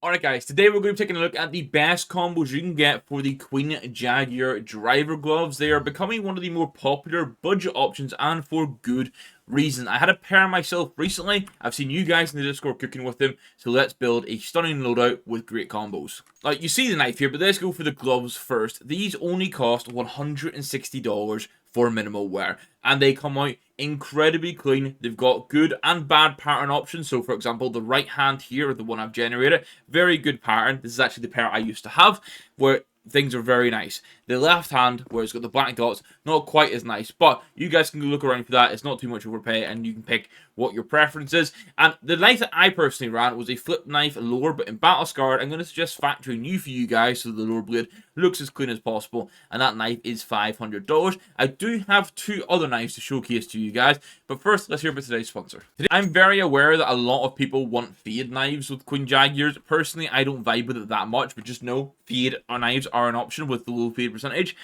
Alright guys, today we're going to be taking a look at the best combos you can get for the Queen Jaguar driver gloves. They are becoming one of the more popular budget options and for good reason. I had a pair myself recently. I've seen you guys in the Discord cooking with them, so let's build a stunning loadout with great combos. Like, you see the knife here, but let's go for the gloves first. These only cost $160 for minimal wear, and they come out incredibly clean. They've got good and bad pattern options. So for example, the right hand here, the one I've generated, very good pattern. This is actually the pair I used to have, where things are very nice. The left hand, where it's got the black dots, not quite as nice, but you guys can look around for that. It's not too much overpay, and you can pick what your preference is. And the knife that I personally ran was a flip knife lower, but in battle scarred. I'm going to suggest factory new for you guys, so the lower blade looks as clean as possible, and that knife is $500. I do have two other knives to showcase to you guys, but first let's hear about today's sponsor. Today, I'm very aware that a lot of people want fade knives with Queen Jaguars. Personally, I don't vibe with it that much, but just know fade knives are an option with the low fade percentage.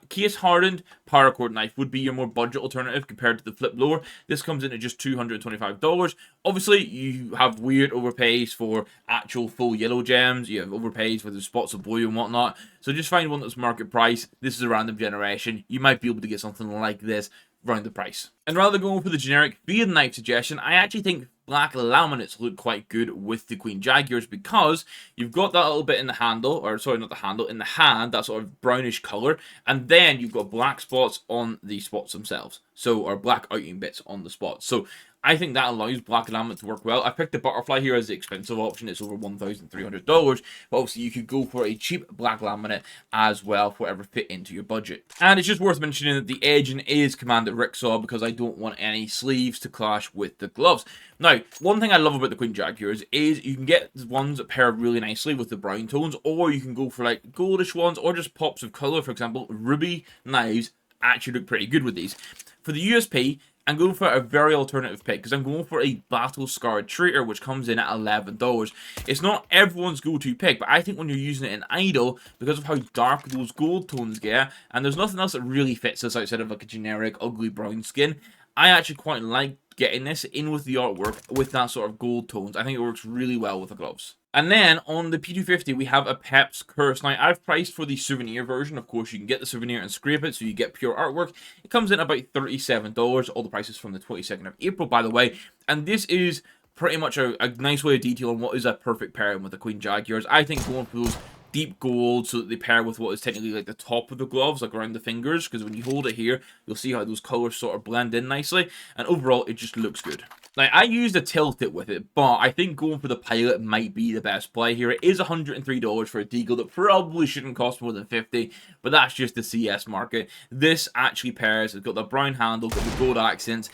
Case hardened paracord knife would be your more budget alternative compared to the flip lower. This comes in at just $225. Obviously, you have weird overpays for actual full yellow gems. You have overpays for the spots of blue and whatnot. So just find one that's market price. This is a random generation. You might be able to get something like this around the price. And rather than going for the generic fade knife suggestion, I actually think black laminates look quite good with the Queen Jaguars, because you've got that little bit in the handle, or sorry, not the handle, in the hand, that sort of brownish color, and then you've got black spots on the spots themselves, so, or black outing bits on the spots. So I think that allows black laminate to work well. I picked the butterfly here as the expensive option. It's over $1,300, but obviously you could go for a cheap black laminate as well for whatever fit into your budget. And it's just worth mentioning that the edging is commanded Ricksaw, because I don't want any sleeves to clash with the gloves. Now, one thing I love about the Queen Jaguars is you can get ones that pair really nicely with the brown tones, or you can go for like goldish ones, or just pops of color. For example, ruby knives actually look pretty good with these. For the USP, I'm going for a very alternative pick, because I'm going for a battle scarred traitor, which comes in at $11. It's not everyone's go-to pick, but I think when you're using it in idle, because of how dark those gold tones get, and there's nothing else that really fits us outside of like a generic ugly brown skin, I actually quite like getting this in with the artwork with that sort of gold tones. I think it works really well with the gloves. And then on the P250, we have a Pep's Curse. Now, I've priced for the souvenir version. Of course, you can get the souvenir and scrape it, so you get pure artwork. It comes in about $37. All the prices from the 22nd of April, by the way. And this is pretty much a nice way of detail on what is a perfect pairing with the Queen Jaguars. I think going for those deep gold so that they pair with what is technically like the top of the gloves, like around the fingers, because when you hold it here, you'll see how those colors sort of blend in nicely, and overall it just looks good. Now, I used a tilt it with it, but I think going for the pilot might be the best play here. It is $103 for a deagle that probably shouldn't cost more than $50, but that's just the CS market. This actually pairs. It's got the brown handle, got the gold accents.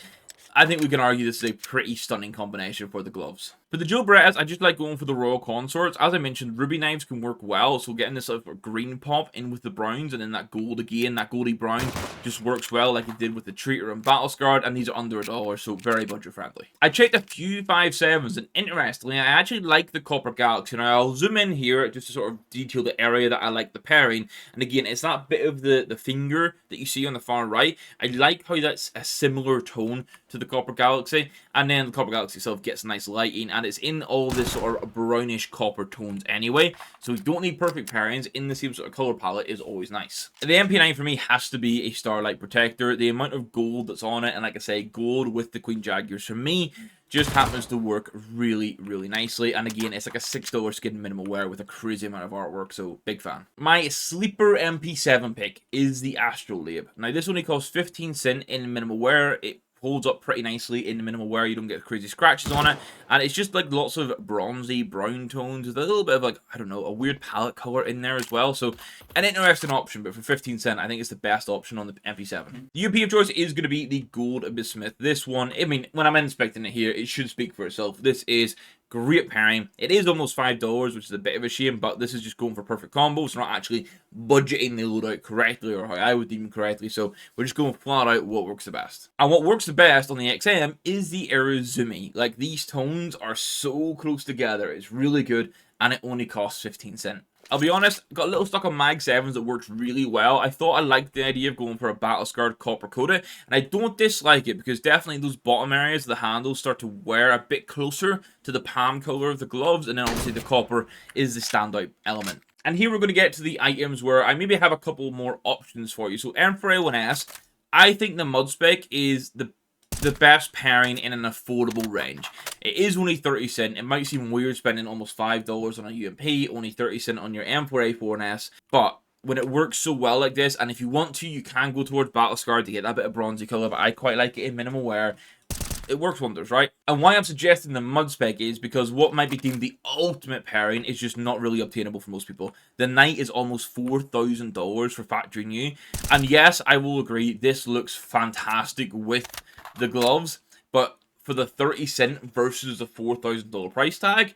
I think we can argue this is a pretty stunning combination for the gloves. For the Joe Berettas, I just like going for the Royal Consorts. As I mentioned, ruby knives can work well, so getting this sort of green pop in with the browns, and then that gold again, that goldy brown, just works well like it did with the Treater and Battle Scarred, and these are under $1, so very budget friendly. I checked a few 5.7s, and interestingly, I actually like the Copper Galaxy. Now, I'll zoom in here just to sort of detail the area that I like the pairing, and again, it's that bit of the finger that you see on the far right. I like how that's a similar tone to the Copper Galaxy, and then the Copper Galaxy itself gets nice lighting, and it's in all this sort of brownish copper tones anyway, so we don't need perfect pairings. In the same sort of color palette is always nice. The MP9 for me has to be a Starlight Protector. The amount of gold that's on it, and like I say, gold with the Queen Jaguars for me just happens to work really, really nicely. And again, it's like a $6 skin minimal wear with a crazy amount of artwork, so big fan. My sleeper MP7 pick is the Astrolabe. Now, this only costs 15 cents in minimal wear. It holds up pretty nicely in the minimal wear. You don't get crazy scratches on it, and it's just like lots of bronzy brown tones with a little bit of like, I don't know, a weird palette color in there as well. So an interesting option, but for 15 cents, I think it's the best option on the MP7. The UP of choice is going to be the Gold Bismuth. This one, I mean, when I'm inspecting it here, it should speak for itself. This is great pairing. It is almost $5, which is a bit of a shame, but this is just going for perfect combos. We're not actually budgeting the loadout correctly, or how I would deem correctly, so we're just going flat out what works the best. And what works the best on the XM is the Arizumi. Like, these tones are so close together, it's really good, and it only costs 15 cents. I'll be honest, got a little stuck on Mag 7s that worked really well. I thought I liked the idea of going for a battle scarred copper coated, and I don't dislike it because definitely those bottom areas of the handles start to wear a bit closer to the palm color of the gloves, and then obviously the copper is the standout element. And here we're going to get to the items where I maybe have a couple more options for you. So M4A1S, I think the mud spec is the best pairing in an affordable range. It is only 30 cents. It might seem weird spending almost $5 on a UMP, only 30 cents on your M4A4S, but when it works so well like this, and if you want to, you can go towards Battle Scar to get that bit of bronzy color, but I quite like it in minimal wear. It works wonders, right? And why I'm suggesting the mud spec is because what might be deemed the ultimate pairing is just not really obtainable for most people. The Knight is almost $4,000 for factory new, and yes, I will agree, this looks fantastic with the gloves, but for the 30 cent versus the $4,000 price tag,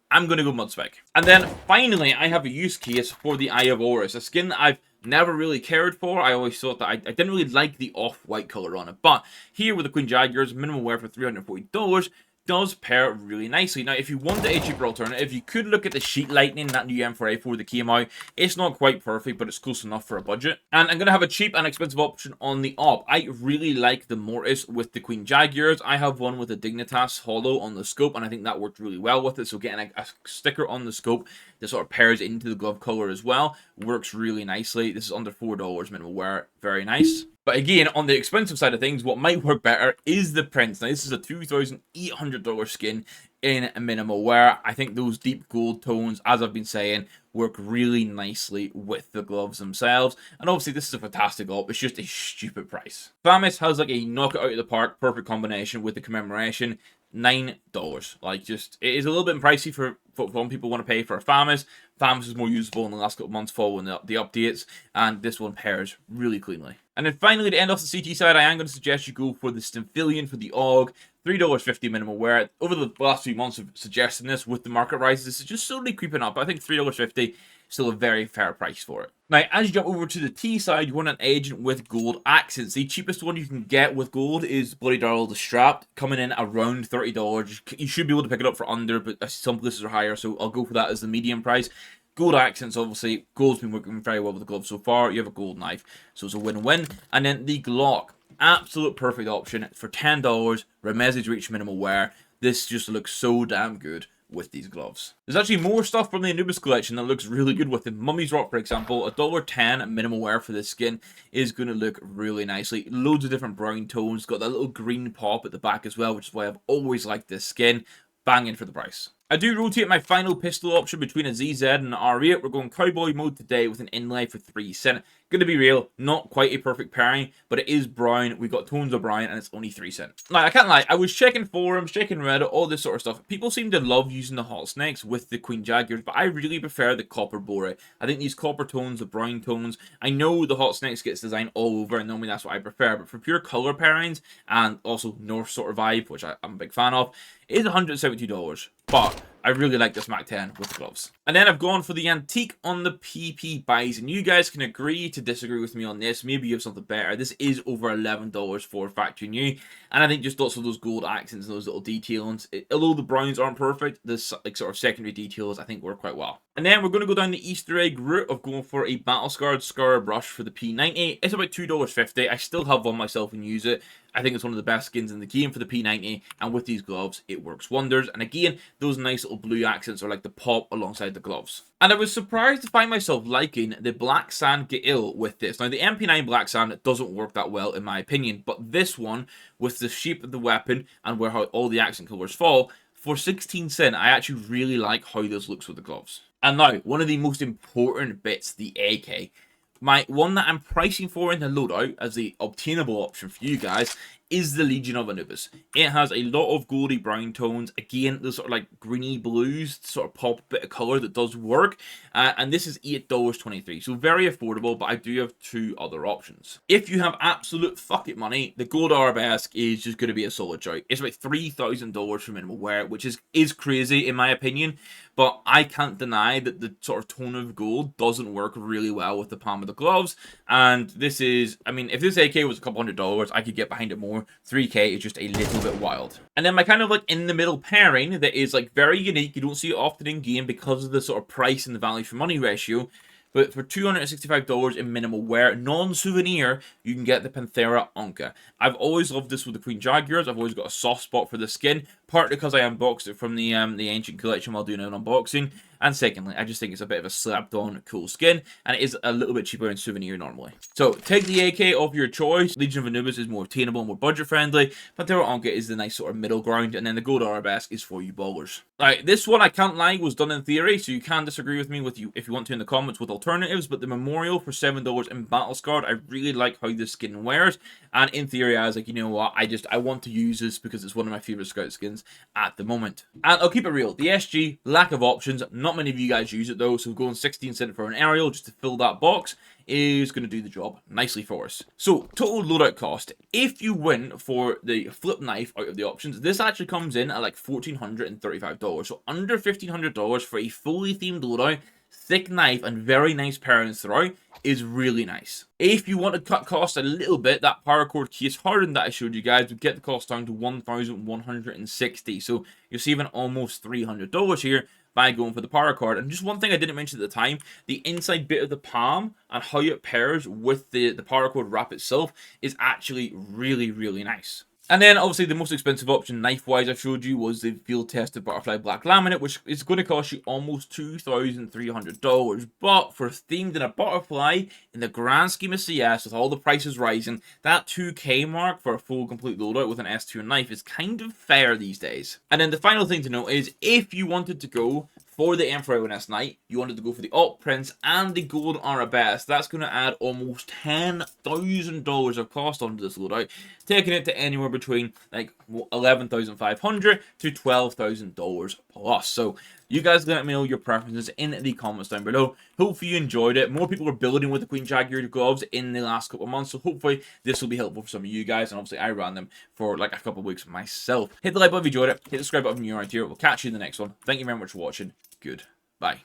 I'm going to go mud spec. And then finally, I have a use case for the Eye of Horus, a skin that I've never really cared for. I always thought that I didn't really like the off-white color on it, but here with the Queen Jaguars, minimum wear for $340, does pair really nicely. Now, if you want a cheaper alternative, you could look at the Sheet Lightning, that new M4A4 that came out. It's not quite perfect, but it's close enough for a budget. And I'm going to have a cheap and expensive option on the op. I really like the Mortis with the Queen Jaguars. I have one with a Dignitas Hollow on the scope, and I think that worked really well with it. So getting a sticker on the scope that sort of pairs into the glove color as well works really nicely. This is under $4 minimum wear. Very nice. But again, on the expensive side of things, what might work better is the prints. Now, this is a $2,800 skin in minimal wear. I think those deep gold tones, as I've been saying, work really nicely with the gloves themselves. And obviously, this is a fantastic op. It's just a stupid price. Famis has like a knock it out of the park, perfect combination with the commemoration. $9. Like, just, it is a little bit pricey for some people want to pay for a Famis. Famis is more usable in the last couple of months following the updates, and this one pairs really cleanly. And then finally, to end off the CT side, I am going to suggest you go for the Stymphalion for the AUG. $3.50 minimal wear. Over the last few months of suggesting this with the market rises, this is just slowly creeping up. I think $3.50 still a very fair price for it. Now, as you jump over to the T side, you want an agent with gold accents. The cheapest one you can get with gold is Bloody Darrell the Strapped, coming in around $30. You should be able to pick it up for under, but some places are higher, so I'll go for that as the medium price. Gold accents, obviously, gold's been working very well with the glove so far. You have a gold knife, so it's a win-win. And then the Glock, absolute perfect option for $10, message reach minimal wear. This just looks so damn good with these gloves. There's actually more stuff from the Anubis collection that looks really good with it. Mummy's Rock, for example, $1.10 minimal wear for this skin is going to look really nicely. Loads of different brown tones, got that little green pop at the back as well, which is why I've always liked this skin. Banging for the price. I do rotate my final pistol option between a ZZ and an R8. We're going cowboy mode today with an inlay for 3 cents. Gonna be real, not quite a perfect pairing, but it is brown. We've got tones of brown and it's only 3 cents. Now, I can't lie, I was checking forums, checking Reddit, all this sort of stuff. People seem to love using the hot snakes with the Queen Jaguars, but I really prefer the copper bore. I think these copper tones, the brown tones, I know the hot snakes gets designed all over, and normally that's what I prefer, but for pure color pairings and also North sort of vibe, which I'm a big fan of, it is $172. But I really like this Mac 10 with the gloves. And then I've gone for the antique on the PP buys, and you guys can agree to disagree with me on this. Maybe you have something better. This is over $11 for factory new, and I think just lots of those gold accents and those little details. Although the browns aren't perfect, the like sort of secondary details I think work quite well. And then we're going to go down the Easter egg route of going for a battle scarred scar brush for the P90. It's about $2.50. I still have one myself and use it. I think it's one of the best skins in the game for the P90, and with these gloves, it works wonders. And again, those nice little blue accents are like the pop alongside the gloves. And I was surprised to find myself liking the Black Sand Gail with this. Now, the MP9 Black Sand doesn't work that well, in my opinion, but this one, with the shape of the weapon and where how all the accent colors fall, for 16 cents, I actually really like how this looks with the gloves. And now, one of the most important bits, the AK. My one that I'm pricing for in the loadout as the obtainable option for you guys is the Legion of Anubis. It has a lot of goldy brown tones. Again, the sort of like greeny blues, sort of pop bit of color that does work. And this is $8.23, so very affordable, but I do have 2 other options. If you have absolute fuck it money, the gold arabesque is just going to be a solid choice. It's about $3,000 for minimal wear, which is crazy in my opinion. but I can't deny that the sort of tone of gold doesn't work really well with the palm of the gloves. And this is, I mean, if this AK was a couple $100, I could get behind it more. 3K is just a little bit wild. And then my kind of like in the middle pairing that is like very unique, you don't see it often in game because of the sort of price and the value for money ratio. But for $265 in minimal wear, non-souvenir, you can get the Panthera Onca. I've always loved this with the Queen Jaguars. I've always got a soft spot for the skin, partly because I unboxed it from the Ancient Collection while doing an unboxing, and secondly, I just think it's a bit of a slapped-on cool skin, and it is a little bit cheaper in souvenir normally. So, take the AK of your choice. Legion of Anubis is more attainable, more budget-friendly. Panthera Onca is the nice sort of middle ground, and then the Gold Arabesque is for you ballers. Alright, this one I can't lie was done in theory, so you can disagree with me if you want to in the comments with alternatives, but the Memorial for $7 in Battle Scarred, I really like how the skin wears, and in theory I was like, you know what, I want to use this because it's one of my favorite scout skins at the moment. And I'll keep it real, the SG, lack of options, not many of you guys use it though, so going 16 cent for an aerial just to fill that box is going to do the job nicely for us. So, total loadout cost. If you win for the flip knife out of the options, this actually comes in at like $1,435. So, under $1,500 for a fully themed loadout, thick knife, and very nice pairings throughout is really nice. If you want to cut costs a little bit, that paracord case hardened that I showed you guys would get the cost down to $1,160. So, you're saving almost $300 here by going for the paracord. And just one thing I didn't mention at the time, the inside bit of the palm and how it pairs with the paracord wrap itself is actually really, really nice. And then, obviously, the most expensive option, knife-wise, I showed you, was the field-tested butterfly black laminate, which is going to cost you almost $2,300. But for themed in a butterfly, in the grand scheme of CS, with all the prices rising, that 2K mark for a full complete loadout with an S2 knife is kind of fair these days. And then the final thing to note is, if you wanted to go for the Emperor S Knight, you wanted to go for the Alt Prince and the Gold Arabesque, that's going to add almost $10,000 of cost onto this loadout, taking it to anywhere between like $11,500 to $12,000 plus. So you guys let me know your preferences in the comments down below. Hopefully you enjoyed it. More people are building with the Queen Jaguar gloves in the last couple of months, so hopefully this will be helpful for some of you guys. And obviously I ran them for like a couple of weeks myself. Hit the like button if you enjoyed it. Hit the subscribe button if you're new around here. We'll catch you in the next one. Thank you very much for watching. Goodbye.